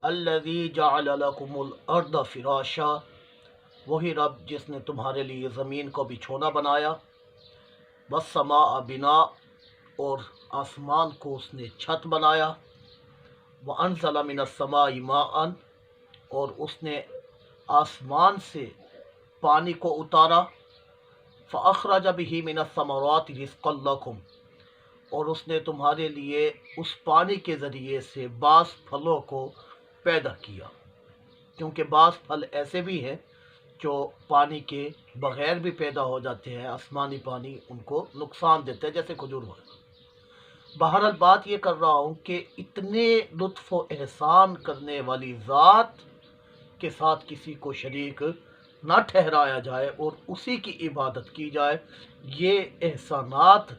الذی جعل لکم الارض فراشا، وہی رب جس نے تمہارے لیے زمین کو بچھونا بنایا، والسماء بنا، اور آسمان کو اس نے چھت بنایا، وانزل من السماء ماء، اور اس نے آسمان سے پانی کو اتارا، فاخرج به من الثمرات رزقا لکم، اور اس نے تمہارے لیے اس پانی کے ذریعے سے بعض پھلوں کو پیدا کیا، کیونکہ بعض پھل ایسے بھی ہیں جو پانی کے بغیر بھی پیدا ہو جاتے ہیں، آسمانی پانی ان کو نقصان دیتا ہے، جیسے کھجور وغیرہ۔ بہرحال بات یہ کر رہا ہوں کہ اتنے لطف و احسان کرنے والی ذات کے ساتھ کسی کو شریک نہ ٹھہرایا جائے اور اسی کی عبادت کی جائے، یہ احسانات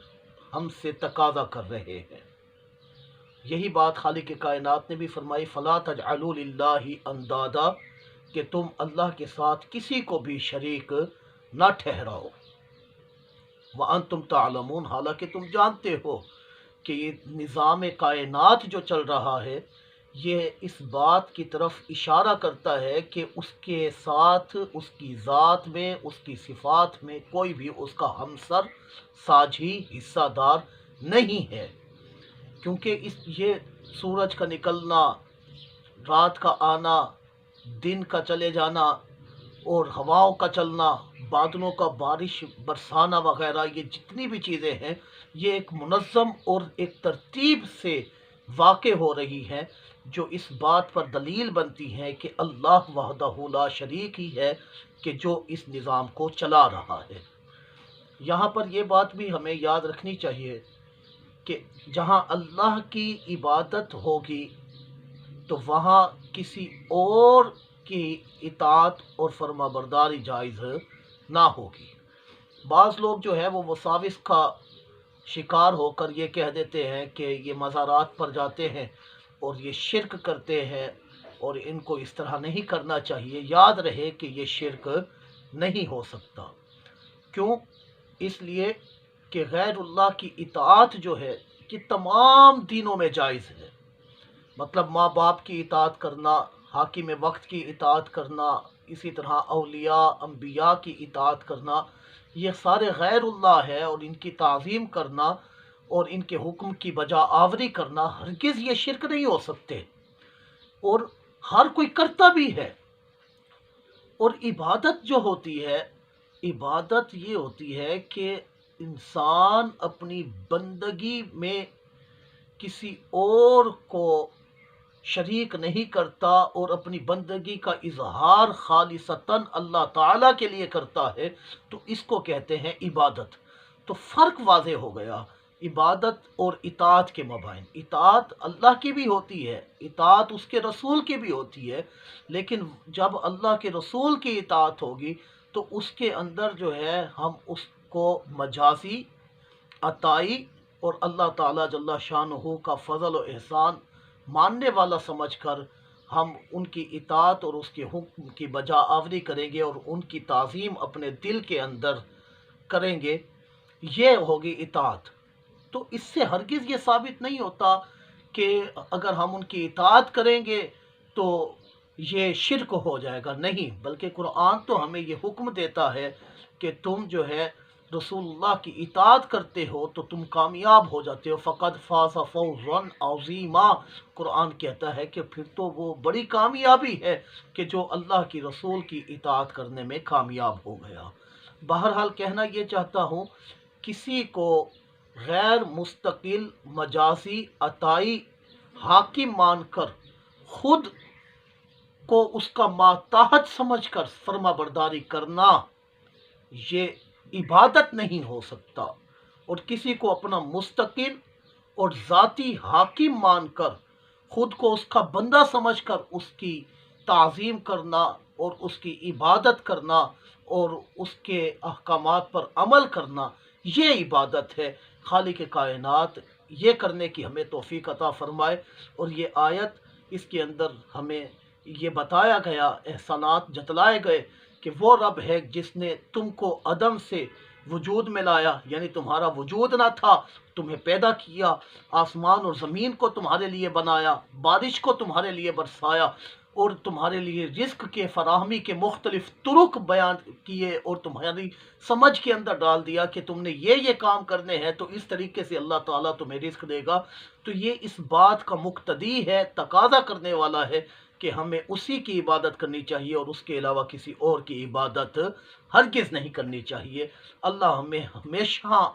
ہم سے تقاضا کر رہے ہیں۔ یہی بات خالق کائنات نے بھی فرمائی، فَلَا تَجْعَلُوا لِلَّهِ اندادا، کہ تم اللہ کے ساتھ کسی کو بھی شریک نہ ٹھہراؤ، وَأَنْتُمْ تَعْلَمُونَ، حالانکہ تم جانتے ہو کہ یہ نظام کائنات جو چل رہا ہے یہ اس بات کی طرف اشارہ کرتا ہے کہ اس کے ساتھ اس کی ذات میں، اس کی صفات میں کوئی بھی اس کا ہمسر، ساجھی، حصہ دار نہیں ہے، کیونکہ یہ سورج کا نکلنا، رات کا آنا، دن کا چلے جانا، اور ہواؤں کا چلنا، بادلوں کا بارش برسانا وغیرہ، یہ جتنی بھی چیزیں ہیں یہ ایک منظم اور ایک ترتیب سے واقع ہو رہی ہیں، جو اس بات پر دلیل بنتی ہیں کہ اللہ وحدہ لا شریک ہی ہے کہ جو اس نظام کو چلا رہا ہے۔ یہاں پر یہ بات بھی ہمیں یاد رکھنی چاہیے کہ جہاں اللہ کی عبادت ہوگی تو وہاں کسی اور کی اطاعت اور فرما برداری جائز نہ ہوگی۔ بعض لوگ جو ہے وہ وساوس کا شکار ہو کر یہ کہہ دیتے ہیں کہ یہ مزارات پر جاتے ہیں اور یہ شرک کرتے ہیں اور ان کو اس طرح نہیں کرنا چاہیے۔ یاد رہے کہ یہ شرک نہیں ہو سکتا۔ کیوں؟ اس لیے کہ غیر اللہ کی اطاعت جو ہے کہ تمام دینوں میں جائز ہے، مطلب ماں باپ کی اطاعت کرنا، حاکم وقت کی اطاعت کرنا، اسی طرح اولیاء انبیاء کی اطاعت کرنا، یہ سارے غیر اللہ ہے، اور ان کی تعظیم کرنا اور ان کے حکم کی بجا آوری کرنا ہرگز یہ شرک نہیں ہو سکتے، اور ہر کوئی کرتا بھی ہے۔ اور عبادت جو ہوتی ہے، عبادت یہ ہوتی ہے کہ انسان اپنی بندگی میں کسی اور کو شریک نہیں کرتا اور اپنی بندگی کا اظہار خالصتاً اللہ تعالیٰ کے لیے کرتا ہے، تو اس کو کہتے ہیں عبادت۔ تو فرق واضح ہو گیا عبادت اور اطاعت کے مابین۔ اطاعت اللہ کی بھی ہوتی ہے، اطاعت اس کے رسول کی بھی ہوتی ہے، لیکن جب اللہ کے رسول کی اطاعت ہوگی تو اس کے اندر جو ہے ہم اس کو مجازی، عطائی اور اللہ تعالیٰ جل شانہ کا فضل و احسان ماننے والا سمجھ کر ہم ان کی اطاعت اور اس کے حکم کی بجا آوری کریں گے اور ان کی تعظیم اپنے دل کے اندر کریں گے، یہ ہوگی اطاعت۔ تو اس سے ہرگز یہ ثابت نہیں ہوتا کہ اگر ہم ان کی اطاعت کریں گے تو یہ شرک ہو جائے گا، نہیں، بلکہ قرآن تو ہمیں یہ حکم دیتا ہے کہ تم جو ہے رسول اللہ کی اطاعت کرتے ہو تو تم کامیاب ہو جاتے ہو، فقد فاز فوزا عظیما، قرآن کہتا ہے کہ پھر تو وہ بڑی کامیابی ہے کہ جو اللہ کی رسول کی اطاعت کرنے میں کامیاب ہو گیا۔ بہرحال کہنا یہ چاہتا ہوں، کسی کو غیر مستقل، مجازی، عطائی حاکم مان کر خود کو اس کا ماتحت سمجھ کر فرما برداری کرنا یہ عبادت نہیں ہو سکتا، اور کسی کو اپنا مستقل اور ذاتی حاکم مان کر خود کو اس کا بندہ سمجھ کر اس کی تعظیم کرنا اور اس کی عبادت کرنا اور اس کے احکامات پر عمل کرنا، یہ عبادت ہے۔ خالق کائنات یہ کرنے کی ہمیں توفیق عطا فرمائے۔ اور یہ آیت، اس کے اندر ہمیں یہ بتایا گیا، احسانات جتلائے گئے کہ وہ رب ہے جس نے تم کو عدم سے وجود میں لایا، یعنی تمہارا وجود نہ تھا، تمہیں پیدا کیا، آسمان اور زمین کو تمہارے لیے بنایا، بارش کو تمہارے لیے برسایا، اور تمہارے لیے رزق کے فراہمی کے مختلف طرق بیان کیے، اور تمہاری سمجھ کے اندر ڈال دیا کہ تم نے یہ کام کرنے ہیں تو اس طریقے سے اللہ تعالیٰ تمہیں رزق دے گا۔ تو یہ اس بات کا مقتضی ہے، تقاضا کرنے والا ہے کہ ہمیں اسی کی عبادت کرنی چاہیے، اور اس کے علاوہ کسی اور کی عبادت ہرگز نہیں کرنی چاہیے۔ اللہ ہمیں ہمیشہ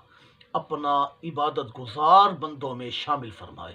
اپنا عبادت گزار بندوں میں شامل فرمائے۔